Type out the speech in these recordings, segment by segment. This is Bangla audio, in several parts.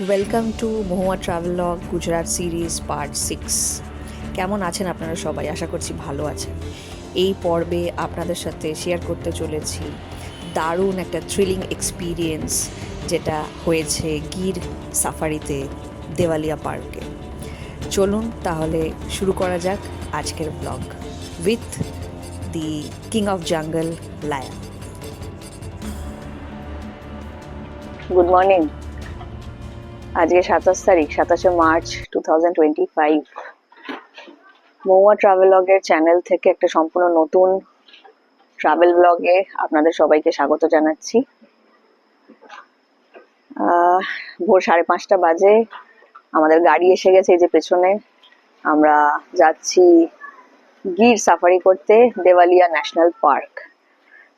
Welcome to Mahua travelogue Gujarat series part 6। কেমন আছেন আপনারা সবাই? আশা করছি ভালো আছেন। এই পর্বে আপনাদের সাথে শেয়ার করতে চলেছি দারুণ একটা থ্রিলিং এক্সপিরিয়েন্স যেটা হয়েছে গির সাফারিতে দেওয়ালিয়া পার্কে। চলুন তাহলে শুরু করা যাক আজকের blog with the king of জঙ্গল লায়ন। Good morning. আজকে 27 তারিখ, 27 মার্চ 2025। মহুয়া ট্রাভেলগের চ্যানেল থেকে একটা সম্পূর্ণ নতুন ট্রাভেল ব্লগে আপনাদের সবাইকে স্বাগত জানাচ্ছি। ভোর 5:30 বাজে আমাদের গাড়ি এসে গেছে এই যে পেছনে। আমরা যাচ্ছি গির সাফারি করতে দেওয়ালিয়া ন্যাশনাল পার্ক।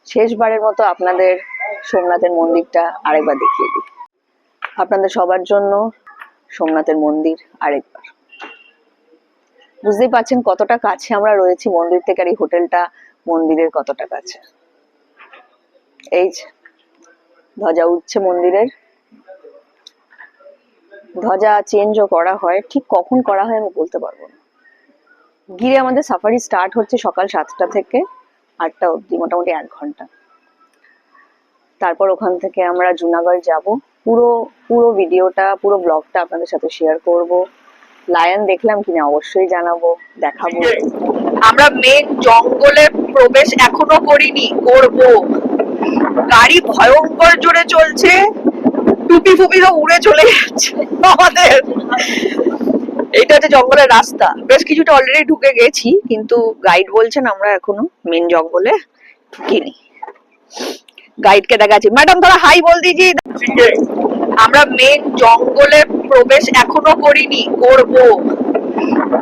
শেষবারের মতো আপনাদের সোমনাথের মন্দিরটা আরেকবার দেখিয়ে দিই। আপনাদের সবার জন্য সোমনাথের মন্দির আরেকবার। বুঝতেই পারছেন কতটা কাছে আমরা রয়েছি মন্দির থেকে, আর এই হোটেলটা মন্দিরের কতটা কাছে। এই যে ধ্বজা উঠছে মন্দিরের। ধ্বজা চেঞ্জও করা হয়, ঠিক কখন করা হয় আমি বলতে পারবো না। গিয়ে আমাদের সাফারি স্টার্ট হচ্ছে সকাল 7টা থেকে 8টা অবধি, মোটামুটি 1 ঘন্টা। তারপর ওখান থেকে আমরা জুনাগড় যাব। পুরো পুরো ভিডিওটা, পুরো ব্লগটা আপনাদের সাথে শেয়ার করব। লায়ন দেখলাম কিনা অবশ্যই জানাবো, দেখাবো। আমরা মেন জঙ্গলে প্রবেশ এখনো করিনি, করব। গাড়ি ভয়ঙ্কর জোরে চলছে, টুপি ফুপি তো উড়ে চলে যাচ্ছে আমাদের। এইটা হচ্ছে জঙ্গলের রাস্তা। বেশ কিছুটা অলরেডি ঢুকে গেছি, কিন্তু গাইড বলছেন আমরা এখনো মেন জঙ্গলে ঢুকিনি। গাইডকে দেখাচ্ছি, ম্যাডাম থোড়া হাই বল দিজি। আমরা মেন জঙ্গলে প্রবেশ এখনো করিনি, করব।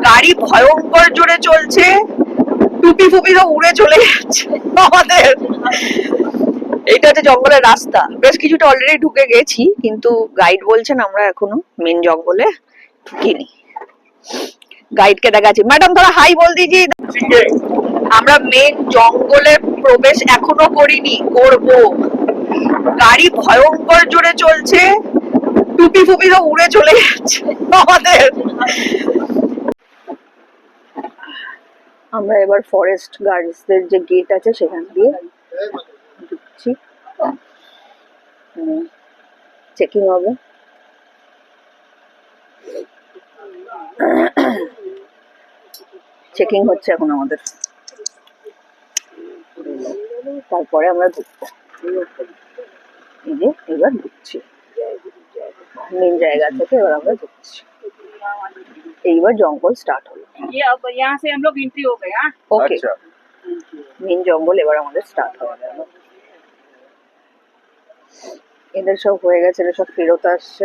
গাড়ি ভয়ঙ্কর জোরে চলছে, টুপি ফুপি তো উড়ে চলে যাচ্ছে আমাদের। এইটা হচ্ছে জঙ্গলের রাস্তা। বেশ কিছুটা অলরেডি ঢুকে গেছি, কিন্তু গাইড বলছেন আমরা এখনো মেন জঙ্গলে ঢুকিনি। গাইডকে দেখাচ্ছি, ম্যাডাম থোড়া হাই বল দিজি। আমরা মেন জঙ্গলে প্রবেশ এখনো করিনি, করব। গাড়ি ভয়ঙ্কর জোরে চলছে, টুপি ফুপি তো উড়ে চলে যাচ্ছে আমাদের। আমরা এবার ফরেস্ট গার্ডসদের যে গেট আছে সেখান দিয়ে ঢুকছি। চেকিং হবে। চেকিং হচ্ছে এখন আমাদের, তারপরে আমরা ঢুকবো। এই যে এবার ঢুকছি মেন জায়গা থেকে, এবার আমরা ঢুকছি। এইবার জঙ্গল স্টার্ট হলো। ওকে, মেন জঙ্গল এবার আমাদের স্টার্ট হয়ে গেল। এদের সব হয়ে গেছে, এদের সব ফেরত আসছে।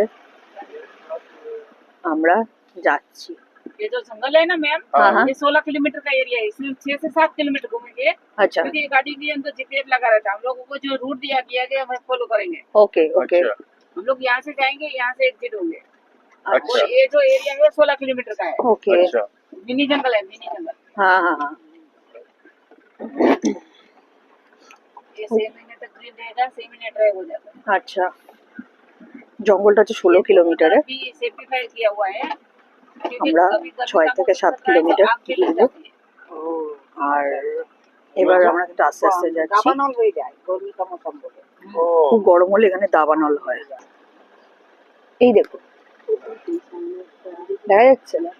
আমরা যাচ্ছি। ये जो जंगल है ना मैम, ये 16 किलोमीटर का एरिया है। इसमें 6 से 7 किलोमीटर घूमेंगे। अच्छा, क्योंकि गाड़ी के अंदर जीपीएस लगा रहता है। हम लोगों को जो रूट दिया गया हम फॉलो करेंगे। Okay okay. हम लोग यहाँ से जाएंगे, यहाँ से एग्जिट होंगे। अच्छा। और ये जो एरिया है 16 किलोमीटर का है। ओके। मिनी जंगल है, मिनी जंगल। हाँ हाँ हाँ। ये 6 महीने तक ग्रीन रहेगा, 6 महीने ड्राई हो जाता है। अच्छा, জঙ্গলটা হচ্ছে 16 কিলোমিটারে। सेफ्टिफाई किया हुआ है। আমরা 6 থেকে 7 কিলোমিটার ঘুরবো। আর এবার আমরা কিন্তু আস্তে আস্তে যাচ্ছি। দাবানল হয়ে যায় গরম মৌসুম বলে। খুব গরম হলে এখানে দাবানল হয়। এই দেখো, দেখা যাচ্ছে না?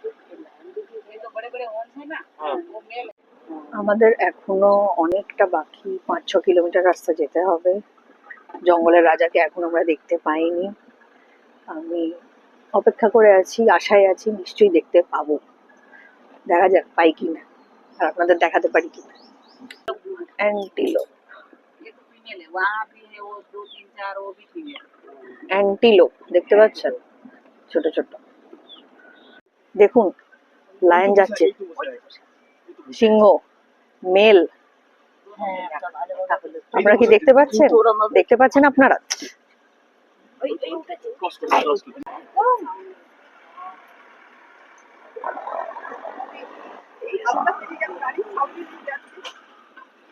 আমাদের এখনো অনেকটা বাকি, 5-6 কিলোমিটার রাস্তা যেতে হবে। জঙ্গলের রাজাকে এখন আমরা দেখতে পাইনি। আমি অপেক্ষা করে আছি, আশায় আছি নিশ্চয়ই দেখতে পাবো। দেখা যাক পাই কিনা, আর আপনাদের দেখাতে পারি কিনা। অ্যান্টিলোপ, অ্যান্টিলোপ দেখতে পাচ্ছেন, ছোট ছোট। দেখুন লায়ন যাচ্ছে, সিংহ, মেল। আপনারা কি দেখতে পাচ্ছেন? দেখতে পাচ্ছেন আপনারা?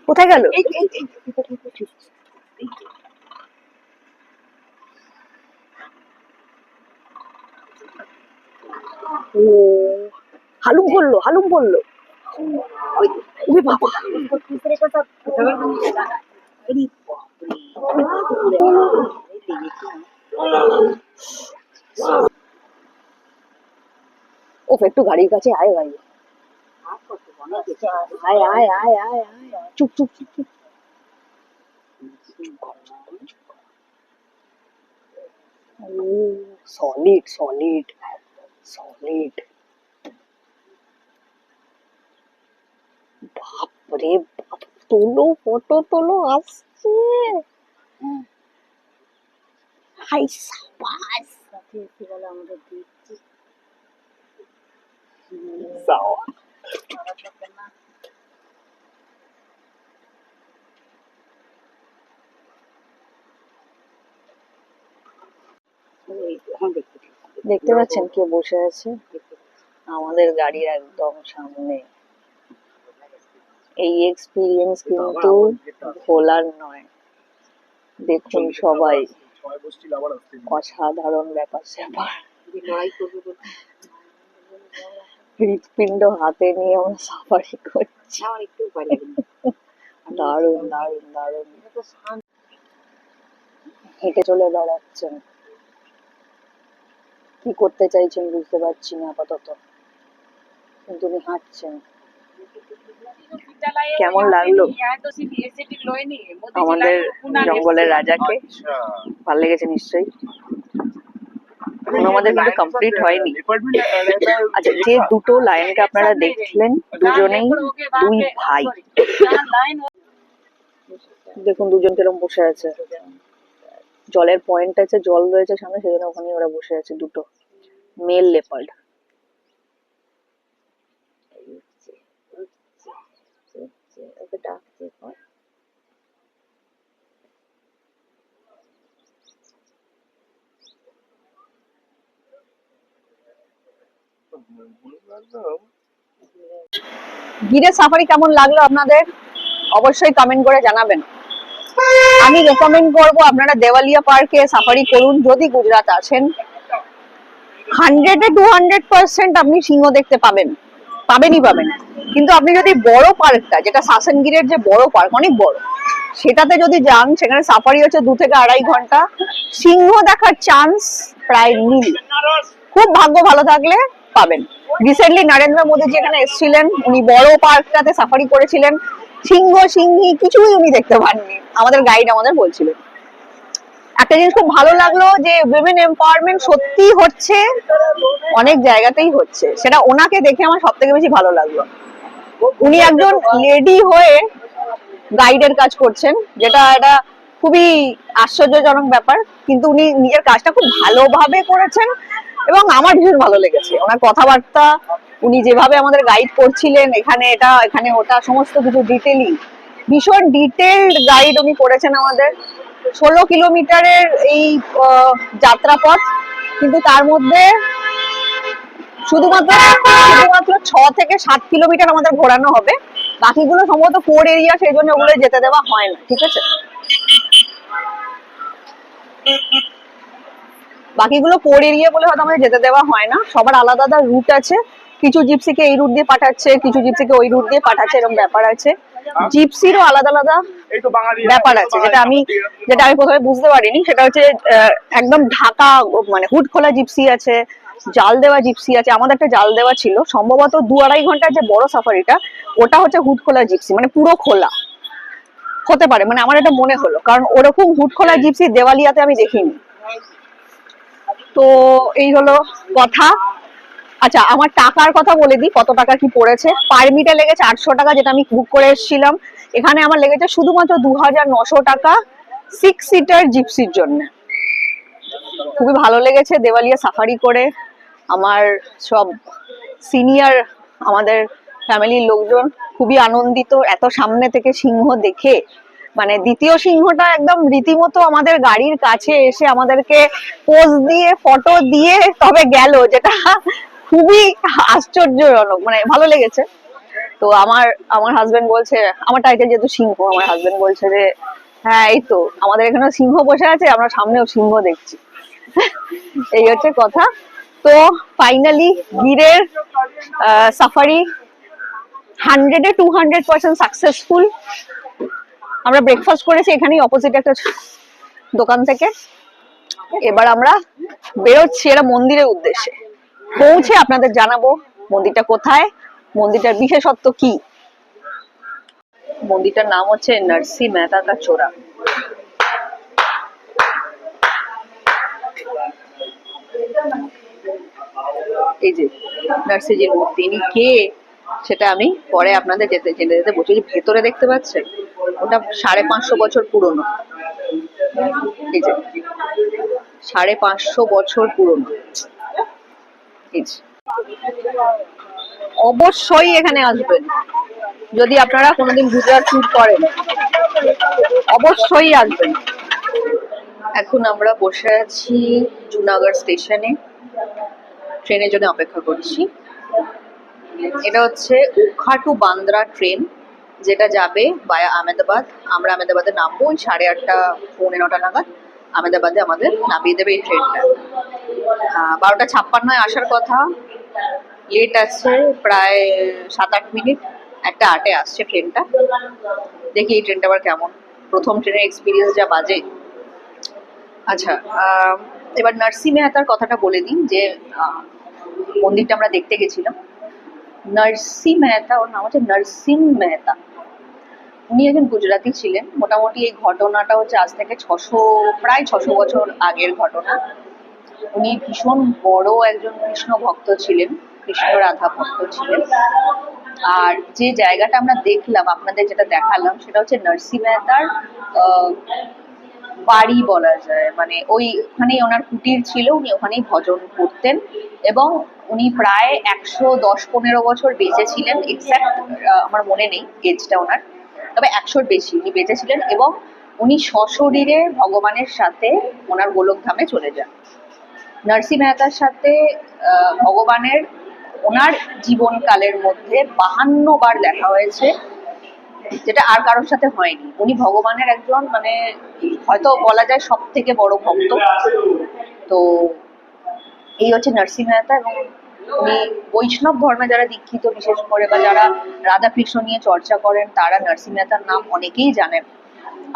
কোথায় গেল? ও হালুম পড়লো, হালুম পড়লো। ওরে বাবা, ওফ একটু গাড়ির কাছে আয় ভাই, আয় আয় আয় আয় আয়, চুপ চুপ চুপ চুপ। সলিড সলিড সলিড, বাপরে বাপ, তোলো ফটো তোলো, আসছে। হাই সাবাস, সাওয়া। দেখতে পাচ্ছেন কে বসে আছে? আমাদের গাড়ির একদম সামনে। এই এক্সপিরিয়েন্স কিন্তু ভোলার নয়। দেখুন সবাই, অসাধারণ ব্যাপার স্যাপার। হৃৎপিণ্ড হাতে নিয়ে আমরা সাফারি করছি। দারুণ দারুণ দারুণ। হেঁটে চলে বেড়াচ্ছেন, কি করতে চাইছেন বুঝতে পারছি না আপাতত, কিন্তু উনি হাঁটছেন। কেমন লাগলো আমাদের জঙ্গলের রাজাকে? ভালো লেগেছে নিশ্চয়ই। আমাদের কিন্তু কমপ্লিট হয়নি। আচ্ছা, যে দুটো লাইনকে আপনারা দেখলেন, দুজনেই দুই ভাই। দেখুন দুজন কিরকম বসে আছে, জলের পয়েন্ট আছে, জল রয়েছে সামনে, সেজন্য ওখানে ওরা বসে আছে, দুটো মেল লেপার্ড। গিরে সাফারি কেমন লাগলো আপনাদের অবশ্যই কমেন্ট করে জানাবেন। আমি রেকমেন্ড করবো আপনারা দেওয়ালিয়া পার্কে সাফারি করুন যদি গুজরাট আসেন। 100-200% আপনি সিংহ দেখতে পাবেনই পাবেন। কিন্তু আপনি যদি বড় পার্কটা, যেটা সাসেনগিরের যে বড় পার্ক, অনেক বড়, সেটাতে যদি যান, সেখানে সাফারি হচ্ছে 2 থেকে 2.5 ঘন্টা, সিংহ দেখার চান্স প্রায় নীল। খুব ভাগ্য ভালো থাকলে পাবেন। রিসেন্টলি নরেন্দ্র মোদী যেখানে এসেছিলেন, উনি বড় পার্কটাতে সাফারি করেছিলেন, সিংহ সিংহী কিছুই উনি দেখতে পাননি, আমাদের গাইড আমাদের বলছিলেন। একটা জিনিস খুব ভালো লাগলো যে উইমেন এম্পাওয়ারমেন্ট সত্যি হচ্ছে, অনেক জায়গাতেই হচ্ছে, সেটা ওনাকে দেখে আমার সব থেকে বেশি ভালো লাগলো। উনি একজন লেডি হয়ে গাইডের কাজ করছেন, যেটা একটা খুবই আশ্চর্যজনক ব্যাপার, কিন্তু উনি নিজের কাজটা খুব ভালোভাবে করেছেন এবং আমার ভীষণ ভালো লেগেছে ওনার কথাবার্তা। উনি যেভাবে আমাদের গাইড করছিলেন, এখানে এটা এখানে ওটা, সমস্ত কিছু ডিটেইলিং, ভীষণ ডিটেইলড গাইড উনি করেছেন আমাদের। 16 কিলোমিটারের এই যাত্রাপথ, কিন্তু তার মধ্যে শুধুমাত্র 6 থেকে 7 কিলোমিটার আমাদের ঘোরানো হবে, বাকিগুলো সম্ভবত কোর এরিয়া, সেই জন্য ওগুলো যেতে দেওয়া হয় না। ঠিক আছে, বাকিগুলো কোর এরিয়া বলে হয়তো আমাদের যেতে দেওয়া হয় না। সবার আলাদা আলাদা রুট আছে, কিছু জিপসিকে এই রুট দিয়ে পাঠাচ্ছে, কিছু জিপসিকে ওই রুট দিয়ে পাঠাচ্ছে, এরকম ব্যাপার আছে। জিপসিরও আলাদা আলাদা ব্যাপার আছে, যেটা আমি প্রথমে বুঝতে পারিনি। সেটা হচ্ছে একদম ঢাকা, মানে হুড খোলা জিপসি আছে, জাল দেওয়া জিপসি আছে। আমাদের একটা জাল দেওয়া ছিল, সম্ভবত 2-2.5 ঘন্টার যে বড় সাফারিটা, ওটা হচ্ছে হুড খোলা জিপসি, মানে পুরো খোলা হতে পারে, মানে আমার এটা মনে হলো, কারণ ওরকম হুড খোলা জিপসি দেওয়ালিয়াতে আমি দেখিনি। তো এই হলো কথা। আচ্ছা, আমার টাকার কথা বলে দিই, কত টাকা কি পড়েছে। পারমিটে লেগেছে 800 টাকা, যেটা আমি বুক করে এসেছিলাম। এখানে আমার লেগেছে শুধুমাত্র 2900 টাকা 6 সিটার জিপসির জন্য। খুবই ভালো লেগেছে দেওয়ালিয়া সাফারি করে। আমার সব সিনিয়র, আমাদের ফ্যামিলির লোকজন খুবই আনন্দিত এত সামনে থেকে সিংহ দেখে। মানে দ্বিতীয় সিংহটা একদম রীতিমতো আমাদের গাড়ির কাছে এসে আমাদেরকে পোজ দিয়ে ফটো দিয়ে তবে গেল, যেটা খুবই আশ্চর্যজনক, মানে ভালো লেগেছে। তো আমার হাজবেন্ড বলছে, আমার টাইটেল যেহেতু সিংহ, আমার হাজবেন্ড বলছে যে হ্যাঁ এই তো আমাদের এখানে সিংহ বসে আছে, আমরা সামনেও সিংহ দেখছি। এই হচ্ছে কথা। তো ফাইনালি গিরের সাফারি 100-এ 200% সাকসেসফুল। আমরা ব্রেকফাস্ট করেছি এখানেই অপোজিট একটা দোকান থেকে। এবার আমরা বেরোচ্ছি এটা মন্দিরের উদ্দেশ্যে। পৌঁছে আপনাদের জানাবো মন্দিরটা কোথায়, মন্দিরটার বিশেষত্ব কি। মন্দিরটার নাম হচ্ছে নরসি মেহতা কা চোরা। এই যে নরসিজির মূর্তি, ইনি কে সেটা আমি পরে আপনাদের যেতে যেতে যেতে বলছি। ভেতরে দেখতে পাচ্ছেন ওটা 550 বছর পুরনো। এই যে 550 বছর পুরনো। অবশ্যই এখানে আসবেন যদি আপনারা কোনোদিন গুজরাট ট্যুর করেন, অবশ্যই আসবেন। এখন আমরা বসে আছি জুনাগড় স্টেশনে, ট্রেনের জন্য অপেক্ষা করছি। এটা হচ্ছে ওখা টু বান্দ্রা ট্রেন, যেটা যাবে বায়া আহমেদাবাদ। আমরা আহমেদাবাদে নামবো ওই 8:30 পৌনে 9টা নাগাদ। আহমেদাবাদে আমাদের নামিয়ে দেবে এই ট্রেনটা। 12:56 আসার কথা, লেট আছে প্রায় 7-8 মিনিট। 1:08 আসছে ট্রেনটা। দেখি এই ট্রেনটা আবার কেমন, প্রথম ট্রেনের এক্সপিরিয়েন্স যা বাজে। আচ্ছা, এবার নরসি মেহতার কথাটা বলে দিই যে মন্দিরটা আমরা দেখতে গেছিলাম। নরসি মেহতা, ওর নাম হচ্ছে নরসিং মেহতা। উনি একজন গুজরাটি ছিলেন। মোটামুটি এই ঘটনাটা হচ্ছে আজ থেকে প্রায় 600 বছর আগের ঘটনা। উনি ভীষণ বড় একজন কৃষ্ণ ভক্ত ছিলেন, কৃষ্ণ রাধা ভক্ত ছিলেন। আর যে জায়গাটা আমরা দেখলাম, আপনাদের যেটা দেখালাম, সেটা হচ্ছে নরসি মেহতার বাড়ি বলা যায়। মানে ওইখানেই ওনার কুটির ছিল, উনি ওখানেই ভজন করতেন এবং উনি প্রায় 110-15 বছর বেঁচে ছিলেন। এক্স্যাক্ট আমার মনে নেই এজটা ওনার, তবে 100-র বেশি উনি বেঁচে ছিলেন এবং উনি সশরীরে ভগবানের সাথে ওনার গোলকধামে চলে যান। নরসি মেহতার সাথে ভগবানের ওনার জীবনকালের মধ্যে 52 বার দেখা হয়েছে, যেটা আর কারোর সাথে হয়নি। উনি ভগবানের একজন, মানে হয়তো বলা যায় সব থেকে বড় ভক্ত। তো এই হচ্ছে নরসি মেহতা। এবং উনি বৈষ্ণব ধর্মে যারা দীক্ষিত বিশেষ করে, বা যারা রাধা কৃষ্ণ নিয়ে চর্চা করেন, তারা নরসি মেহতার নাম অনেকেই জানেন।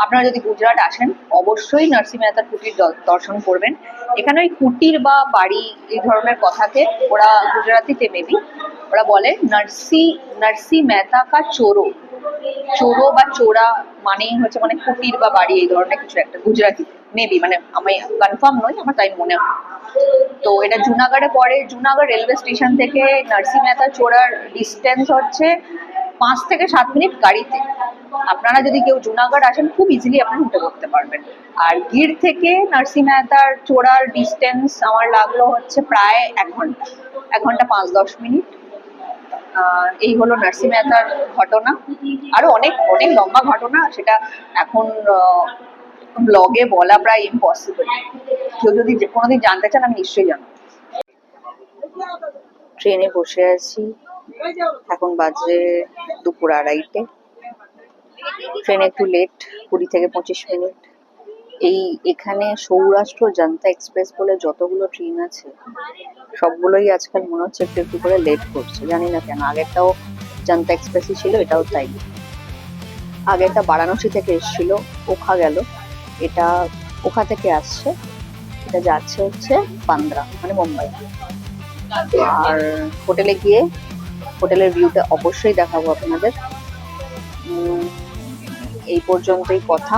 আপনারা যদি গুজরাট আসেন অবশ্যই নরসি মেহতার কুটির দর্শন করবেন। এখানে ওই কুটির বা বাড়ি এই ধরনের কথাকে ওরা গুজরাটিতে মেবি ওরা বলে নরসি মেহতা কা চোরো। চোরো বা চোরা মানেই হচ্ছে মানে কুটির বা বাড়ি, এই ধরনের কিছু একটা গুজরাটি মেবি, মানে আমি কনফার্ম নই, আমার তাই মনে হয়। তো এটা জুনাগড়ে পড়ে। জুনাগড় রেলওয়ে স্টেশন থেকে নরসি মেহতা চোরার ডিস্টেন্স হচ্ছে 5 থেকে 7 মিনিট গাড়িতে। আপনারা যদি কেউ জুনাগড় আসেন খুব ইজিলি আপনারা উঠে করতে পারবেন। আর গির থেকে নরসি মেহতার চোরার ডিস্টেন্স আমার লাগলো হচ্ছে প্রায় 1 ঘন্টা, 1 ঘন্টা 5-10 মিনিট। এই হলো নরসি মেহতার ঘটনা। আরো অনেক অনেক লম্বা ঘটনা, সেটা এখন ব্লগে বলা প্রায় ইম্পসিবল। কেউ যদি কোনোদিন জানতে চান আমি নিশ্চয়ই জানাবো। ট্রেনে বসে আছি, এখন বাজে দুপুর 2:30। ট্রেন একটু লেট, 20 থেকে 25 মিনিট। এখানে সৌরাষ্ট্র জনতা এক্সপ্রেস বলে যতগুলো ট্রেন আছে সবগুলোই আজকাল মনে হচ্ছে একটু একটু করে লেট করছে, জানি না কেন। আগেরটাও জনতা এক্সপ্রেসই ছিল, এটাও তাই। আগেরটা বারাণসী থেকে এসেছিল, ওখা গেল, এটা ওখা থেকে আসছে, এটা যাচ্ছে হচ্ছে বান্দ্রা মানে মুম্বাই। আর হোটেলে গিয়ে হোটেলের ভিউটা অবশ্যই দেখাবো আপনাদের। এই পর্যন্তই কথা,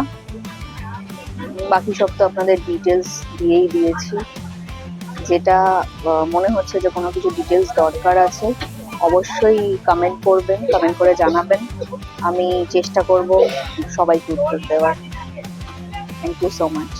বাকি সব তো আপনাদের ডিটেলস দিয়েই দিয়েছি। যেটা মনে হচ্ছে যে কোনো কিছু ডিটেলস দরকার আছে অবশ্যই কমেন্ট করবেন, কমেন্ট করে জানাবেন। আমি চেষ্টা করব সবাইকে উত্তর দেওয়ার। Thank you so much.